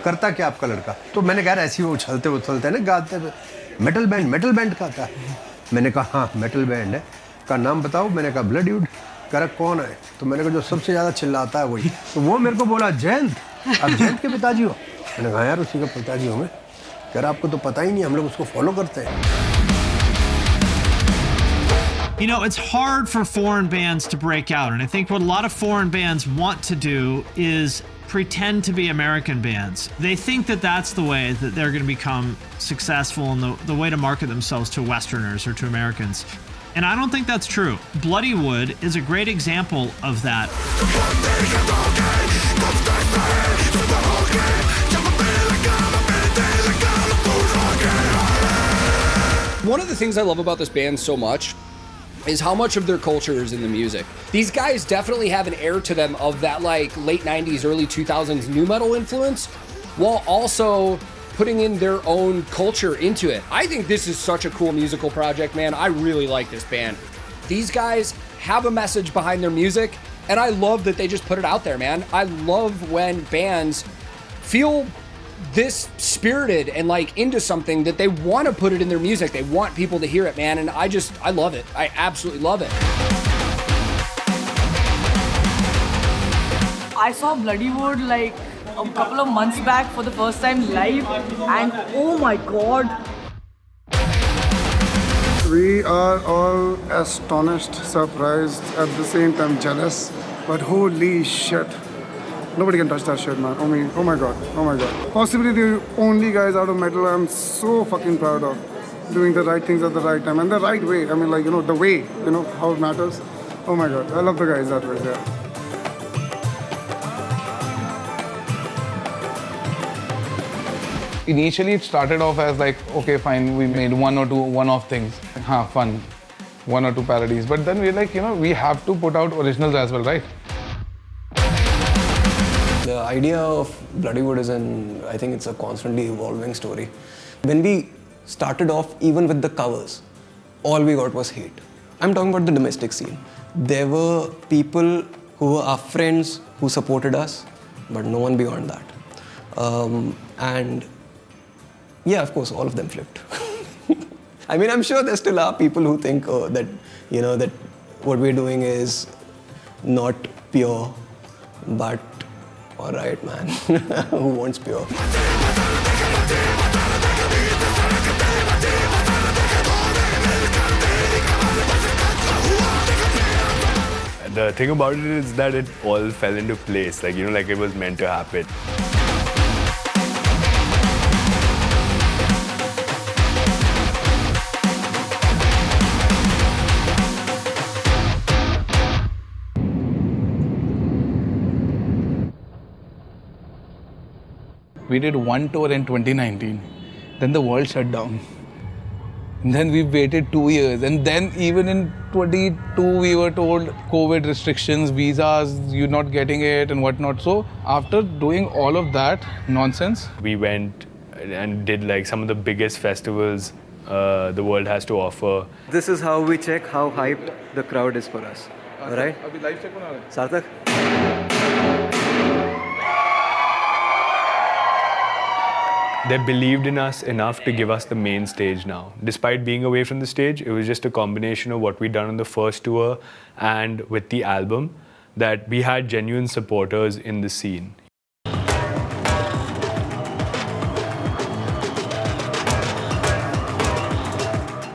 करता क्या आपका लड़का? तो मैंने कहा ऐसे ही वो उछलते ना गाते हुए, मेटल बैंड गाता है। मैंने कहा हाँ मेटल बैंड है। का नाम बताओ? मैंने कहा ब्लडीवुड। कह रहा कौन है? तो मैंने कहा जो सबसे ज़्यादा चिल्लाता है वही। तो वो मेरे को बोला जयंत, आप जयंत के पिताजी हो? मैंने कहा यार उसी का पिताजी हूँ मैं। कह रहा आपको तो पता ही नहीं, हम लोग उसको फॉलो करते हैं। You know, it's hard for foreign bands to break out, and I think what a lot of foreign bands want to do is pretend to be American bands. They think that that's the way that they're going to become successful and the way to market themselves to Westerners or to Americans. And I don't think that's true. Bloodywood is a great example of that. One of the things I love about this band so much is how much of their culture is in the music. These guys definitely have an air to them of that like late 90s, early 2000s nu metal influence, while also putting in their own culture into it. I think this is such a cool musical project, man. I really like this band. These guys have a message behind their music, and I love that they just put it out there, man. I love when bands feel this spirited and like into something that they want to put it in their music. They want people to hear it, man. And I love it. I absolutely love it. I saw Bloodywood like a couple of months back for the first time live, and oh my god. We are all astonished, surprised, at the same time jealous, but holy shit. Nobody can touch that shit, man. Oh my god. Possibly the only guys out of metal I'm so fucking proud of. Doing the right things at the right time and the right way. I mean, like, the way, how it matters. Oh my god, I love the guys that way, yeah. Initially, it started off as like, okay, fine, we made one or two one-off things. Fun. One or two parodies. But then we're like, we have to put out originals as well, right? The idea of Bloodywood is I think it's a constantly evolving story. When we started off, even with the covers, all we got was hate. I'm talking about the domestic scene. There were people who were our friends who supported us, but no one beyond that. And yeah, of course, all of them flipped. I mean, I'm sure there still are people who think that, that what we're doing is not pure, but all right, man. Who wants pure? The thing about it is that it all fell into place, like it was meant to happen. We did one tour in 2019. Then the world shut down. And then we waited 2 years. And then even in 22, we were told COVID restrictions, visas, you're not getting it and whatnot. So after doing all of that nonsense, we went and did like some of the biggest festivals the world has to offer. This is how we check how hyped the crowd is for us. All right? Sarthak? They believed in us enough to give us the main stage now. Despite being away from the stage, it was just a combination of what we'd done on the first tour and with the album that we had genuine supporters in the scene.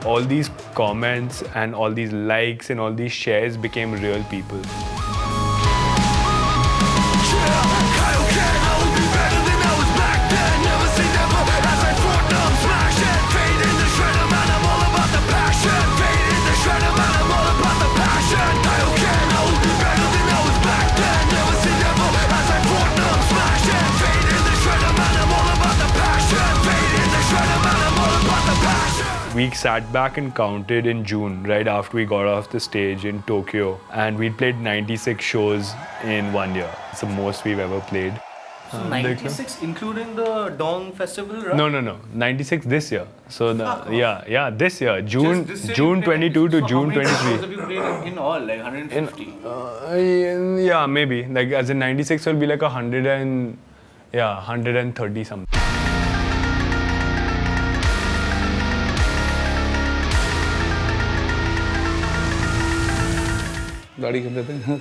All these comments and all these likes and all these shares became real people. We sat back and counted in June, right after we got off the stage in Tokyo, and we played 96 shows in 1 year. It's the most we've ever played. So 96 including the Dong Festival, right? No. 96 this year. So this year, June 22 to June 23. How many shows have you played in all? Like 150? Yeah, maybe. Like as in 96 will be like 100 and Yeah, 130 something. दाढ़ी कर देते हैं.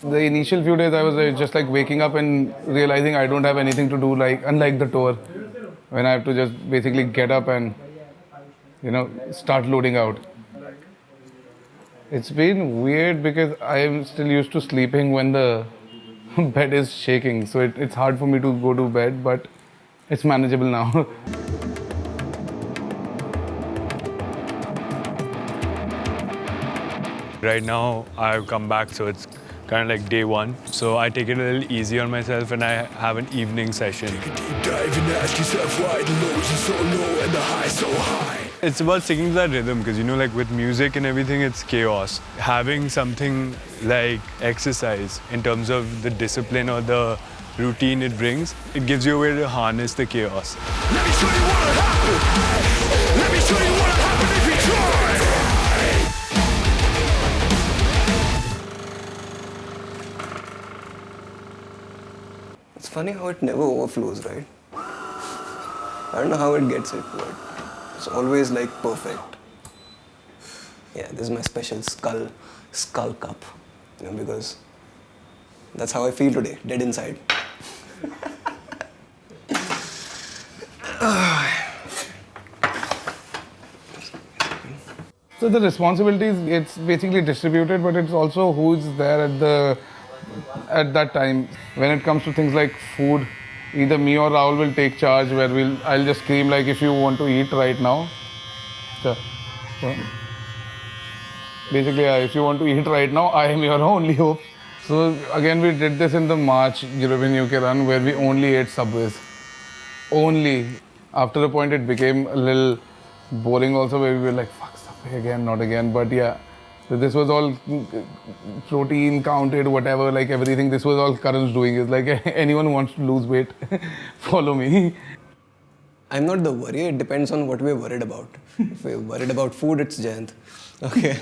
The initial few days I was just like waking up and realizing I don't have anything to do, like unlike the tour when I have to just basically get up and start loading out. It's been weird because I am still used to sleeping when the bed is shaking, so it's hard for me to go to bed, but it's manageable now. Right now, I've come back, so it's kind of like day one. So I take it a little easy on myself and I have an evening session. It's about sticking to that rhythm because, like with music and everything, it's chaos. Having something like exercise in terms of the discipline or the routine it brings, it gives you a way to harness the chaos. Let me show you what'll happen. Let me show you what'll happen if you try. It's funny how it never overflows, right? I don't know how it gets it, but it's always like perfect. Yeah, this is my special skull cup, because that's how I feel today, dead inside. So the responsibilities, it's basically distributed, but it's also who's there at that time. When it comes to things like food, either me or Rahul will take charge, where I'll just scream like, if you want to eat right now. So, basically, if you want to eat right now, I am your only hope. So again, we did this in the March European UK run, where we only ate Subways. Only. After a point, it became a little boring also, where we were like, fuck, Subway again, not again. But yeah, so this was all protein counted, whatever, like everything. This was all Karan's doing. It's like, anyone who wants to lose weight, follow me. I'm not the worrier. It depends on what we're worried about. If we're worried about food, it's Jayant. Okay.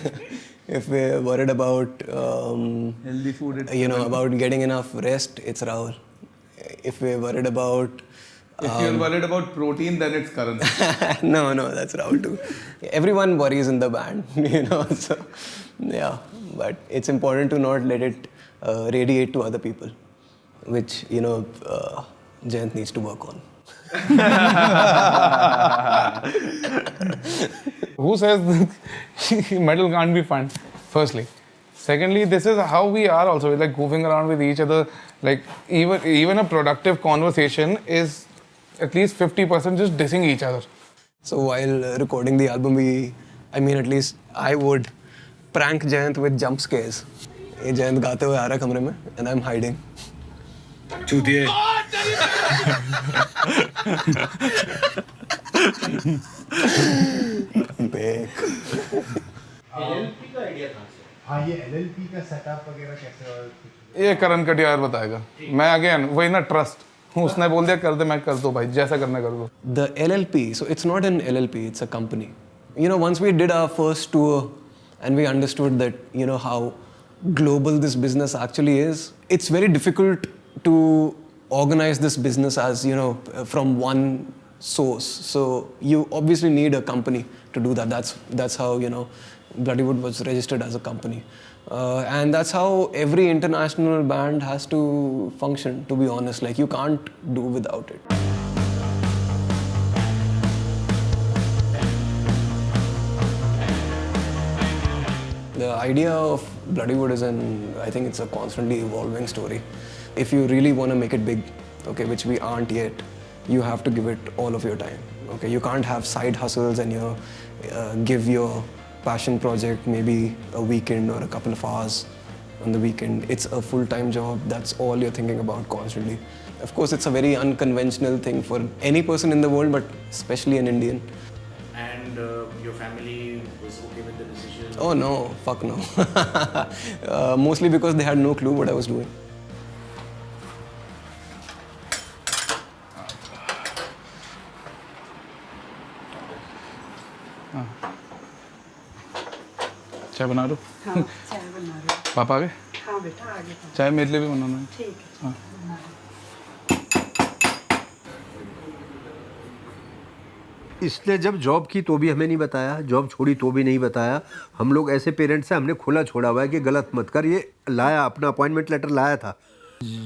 If we're worried about healthy food, about getting enough rest, it's Rahul. If we're worried about if you're worried about protein, then it's Karan. no, that's Rahul too. Everyone worries in the band, so yeah. But it's important to not let it radiate to other people, which, Jayant needs to work on. Who says metal can't be fun? Firstly. Secondly, this is how we are also. We're like goofing around with each other. Like even a productive conversation is at least 50% just dissing each other. So while recording the album, at least I would prank Jayant with jump scares. Jayant gaate hue aa raha kamre mein and I'm hiding. Chutiye. Back. LLP का idea कहाँ से? हाँ ये LLP का setup वगैरह कैसे और ये करण कटियार बताएगा. मैं अगेन वही ना ट्रस्ट. उसने बोल दिया कर दे, मैं कर दो भाई, जैसा करना कर दो. The LLP, so it's not an LLP, it's a company. Once we did our first tour and we understood that, how global this business actually is, it's very difficult to organize this business as, from one source. So you obviously need a company to do that. That's how, Bloodywood was registered as a company. And that's how every international band has to function, to be honest. Like, you can't do without it. The idea of Bloodywood is I think it's a constantly evolving story. If you really want to make it big, okay, which we aren't yet, you have to give it all of your time. Okay, you can't have side hustles and give your passion project maybe a weekend or a couple of hours on the weekend. It's a full-time job. That's all you're thinking about constantly. Of course, it's a very unconventional thing for any person in the world, but especially an Indian. And your family was okay with the decision? Oh no, fuck no. Mostly because they had no clue what I was doing. चाय बना दो? हाँ, चाय बना रहे हो। पापा आ गए? हाँ बेटा आ गए। चाय मेरे लिए भी बनाना है। ठीक है। हाँ। इसने जब जॉब की तो भी हमें नहीं बताया, जॉब छोड़ी तो भी नहीं बताया। हम लोग ऐसे पेरेंट्स हैं, हमने खुला छोड़ा हुआ है कि गलत मत कर। ये लाया, अपना अपॉइंटमेंट लेटर लाया था।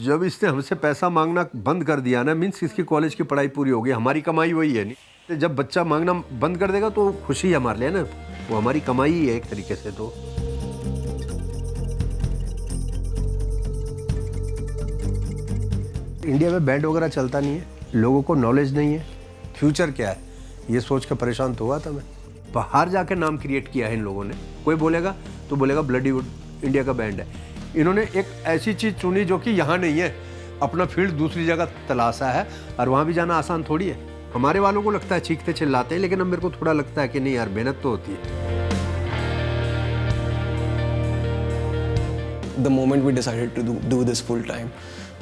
जब इसने हमसे पैसा मांगना बंद कर दिया ना, मीन्स इसकी कॉलेज की पढ़ाई पूरी हो गई। हमारी कमाई वही है, नहीं जब बच्चा मांगना बंद कर देगा तो खुशी है हमारे लिए ना, वो हमारी कमाई ही है एक तरीके से। तो इंडिया में बैंड वगैरह चलता नहीं है, लोगों को नॉलेज नहीं है, फ्यूचर क्या है ये सोच कर परेशान तो हुआ था मैं। बाहर जाकर नाम क्रिएट किया है इन लोगों ने। कोई बोलेगा तो बोलेगा ब्लडीवुड इंडिया का बैंड है। इन्होंने एक ऐसी चीज़ चुनी जो कि यहाँ नहीं है, अपना फील्ड दूसरी जगह तलाशा है, और वहाँ भी जाना आसान थोड़ी है। हमारे वालों को लगता है चीखते चिल्लाते हैं, लेकिन अब मेरे को थोड़ा लगता है कि नहीं यार, मेहनत तो होती है। The moment we decided to do this full time,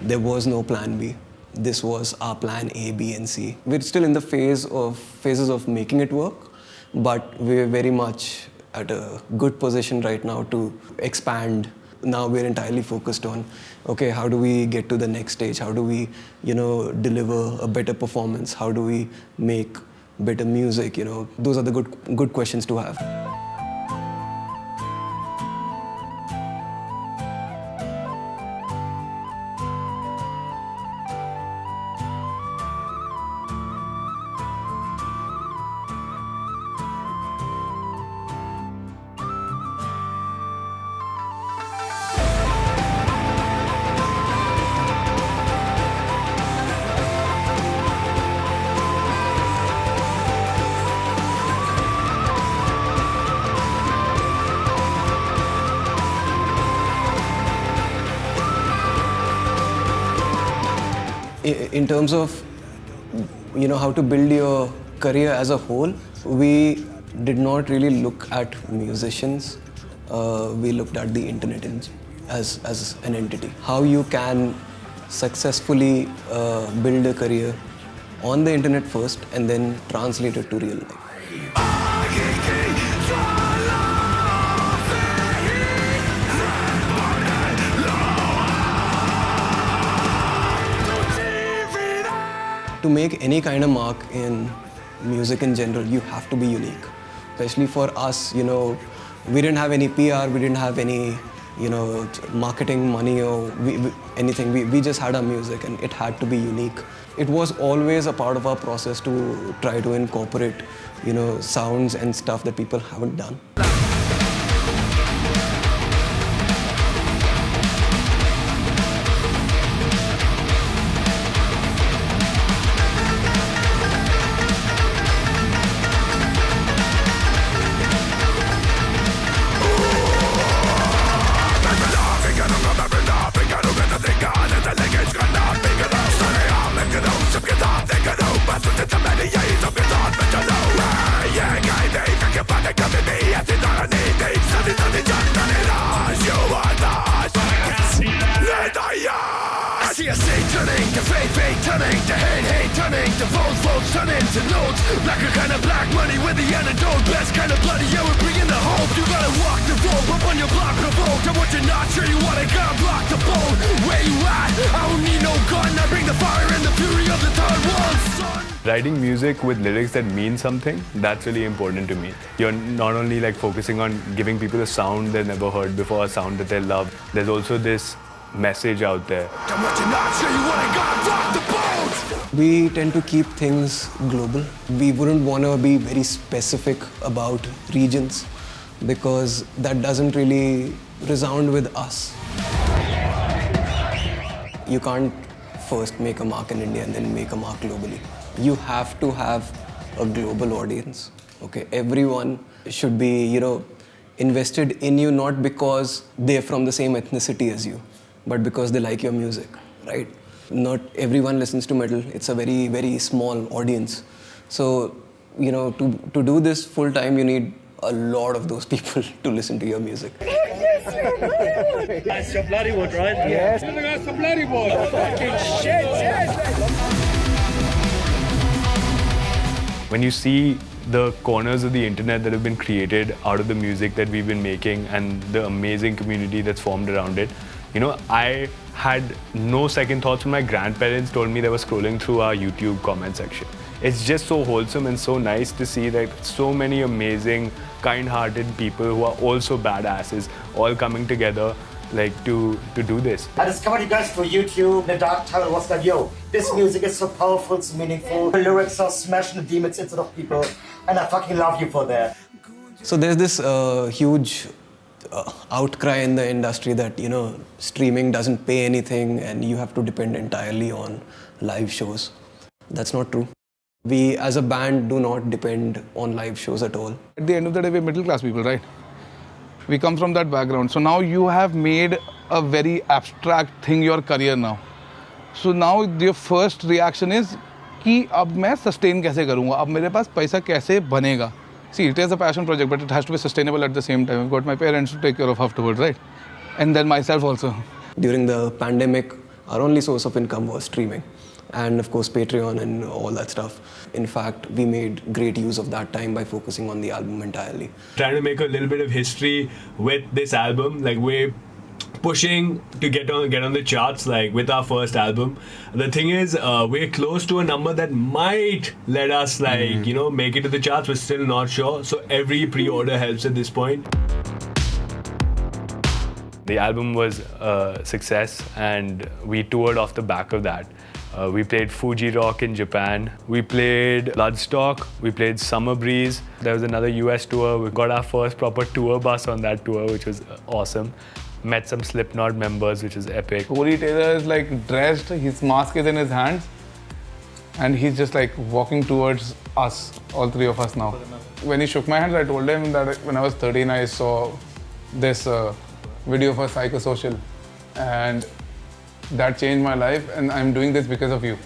there was no plan B. This was our plan A, B, and C. We're still in the phases of making it work, but we're very much at a good position right now to expand. Now we're entirely focused on, okay, how do we get to the next stage? How do we, deliver a better performance? How do we make better music? Those are the good questions to have. In terms of how to build your career as a whole, we did not really look at musicians. We looked at the internet as an entity. How you can successfully build a career on the internet first and then translate it to real life. To make any kind of mark in music in general, you have to be unique. Especially for us, we didn't have any PR, we didn't have any, marketing money or anything. We just had our music and it had to be unique. It was always a part of our process to try to incorporate, sounds and stuff that people haven't done. Turning to fake, turning to hate, turning to votes, turning to notes. Blacker kind of black money with the antidote. Best kind of bloody, yeah, we're bringing the hope. You gotta walk the road, up on your block, provoked. And what you're not sure you wanna gotta block the boat. Where you at? I don't need no gun. I bring the fire and the fury of the third world, son. Writing music with lyrics that mean something, that's really important to me. You're not only like focusing on giving people a sound they've never heard before, a sound that they love. There's also this message out there. We tend to keep things global. We wouldn't want to be very specific about regions because that doesn't really resound with us. You can't first make a mark in India and then make a mark globally. You have to have a global audience. Okay, everyone should be, invested in you not because they're from the same ethnicity as you, but because they like your music, right? Not everyone listens to metal. It's a very, very small audience. So, to do this full time, you need a lot of those people to listen to your music. That's your Bloodywood, right? Yes. That's some Bloodywood. Fucking shit, yes. When you see the corners of the internet that have been created out of the music that we've been making and the amazing community that's formed around it. You know, I had no second thoughts when my grandparents told me they were scrolling through our YouTube comment section. It's just so wholesome and so nice to see that so many amazing, kind-hearted people who are also badasses all coming together like to do this. I discovered you guys through YouTube. The dark tunnel was like, yo, this music is so powerful, it's meaningful. The lyrics are smashing the demons inside of people, and I fucking love you for that. So there's this huge outcry in the industry that, you know, streaming doesn't pay anything and you have to depend entirely on live shows. That's not true. We as a band do not depend on live shows at all. At the end of the day, we're middle class people, right? We come from that background. So now you have made a very abstract thing your career now. So now your first reaction is कि अब मैं sustain कैसे करूँगा? अब मेरे पास पैसा कैसे बनेगा? See, it is a passion project, but it has to be sustainable at the same time. I've got my parents to take care of afterwards, right? And then myself also. During the pandemic, our only source of income was streaming. And of course, Patreon and all that stuff. In fact, we made great use of that time by focusing on the album entirely. Trying to make a little bit of history with this album, like we're pushing to get on the charts, like with our first album. The thing is, we're close to a number that might let us, like, you know, make it to the charts. We're still not sure. So every pre-order helps at this point. The album was a success, and we toured off the back of that. We played Fuji Rock in Japan. We played Bloodstock. We played Summer Breeze. There was another US tour. We got our first proper tour bus on that tour, which was awesome. Met some Slipknot members, which is epic. Corey Taylor is like dressed, his mask is in his hands, and he's just like walking towards us, all three of us now. When he shook my hands, I told him that when I was 13, I saw this video for Psychosocial, and that changed my life, and I'm doing this because of you.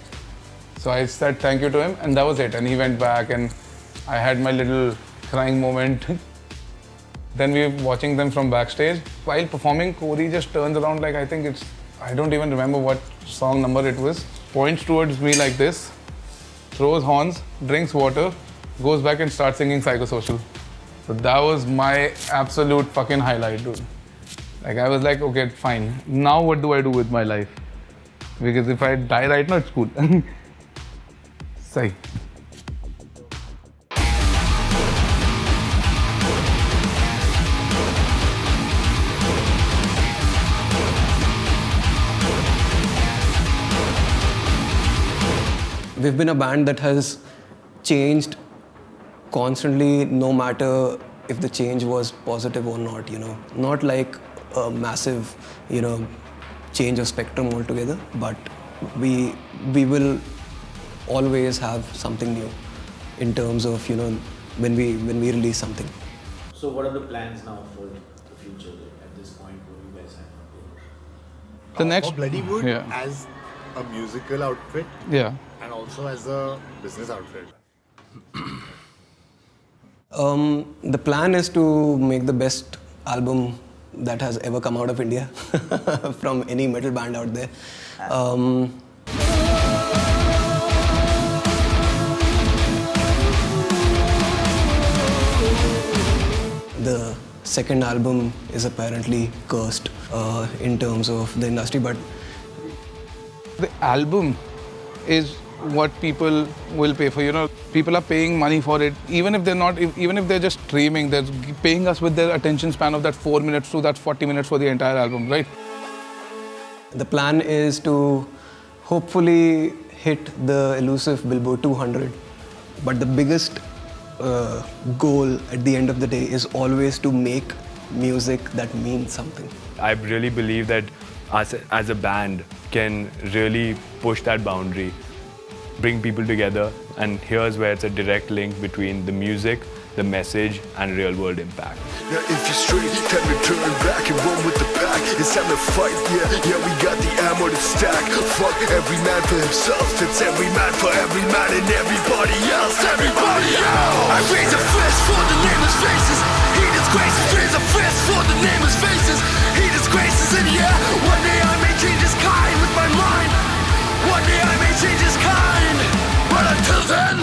So I said thank you to him, and that was it. And he went back, and I had my little crying moment. Then we were watching them from backstage. While performing, Corey just turns around like, I don't even remember what song number it was, points towards me like this, throws horns, drinks water, goes back and starts singing Psychosocial. So that was my absolute fucking highlight, dude. Like, I was like, okay, fine. Now what do I do with my life? Because if I die right now, it's cool. Say. We've been a band that has changed constantly, no matter if the change was positive or not, you know. Not like a massive, you know, change of spectrum altogether, but we will always have something new in terms of, you know, when we release something. So what are the plans now for the future, like, at this point? What do you guys have? The next Bloodywood, yeah. as a musical outfit, Yeah. and also as a business outfit. The plan is to make the best album that has ever come out of India from any metal band out there. The second album is apparently cursed in terms of the industry, but the album is what people will pay for. You know, people are paying money for it. Even if they're not, even if they're just streaming, they're paying us with their attention span of that 4 minutes to that 40 minutes for the entire album, right? the plan is to hopefully hit the elusive Billboard 200. But the biggest goal at the end of the day is always to make music that means something. I really believe that us as a band can really push that boundary, bring people together, and here's where it's a direct link between the music, the message, and real-world impact. Now if you're straight, time to turn back and run with the pack. It's time to fight, yeah, we got the ammo to stack. Fuck every man for himself, it's every man for every man and everybody else, everybody else. I raise a fist for the nameless faces. He disgraces, raise a fist for the nameless faces. He disgraces, and yeah, one day I may change his kind with my mind. One day I may change his kind, but until then,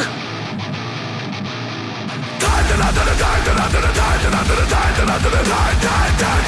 about to be blind,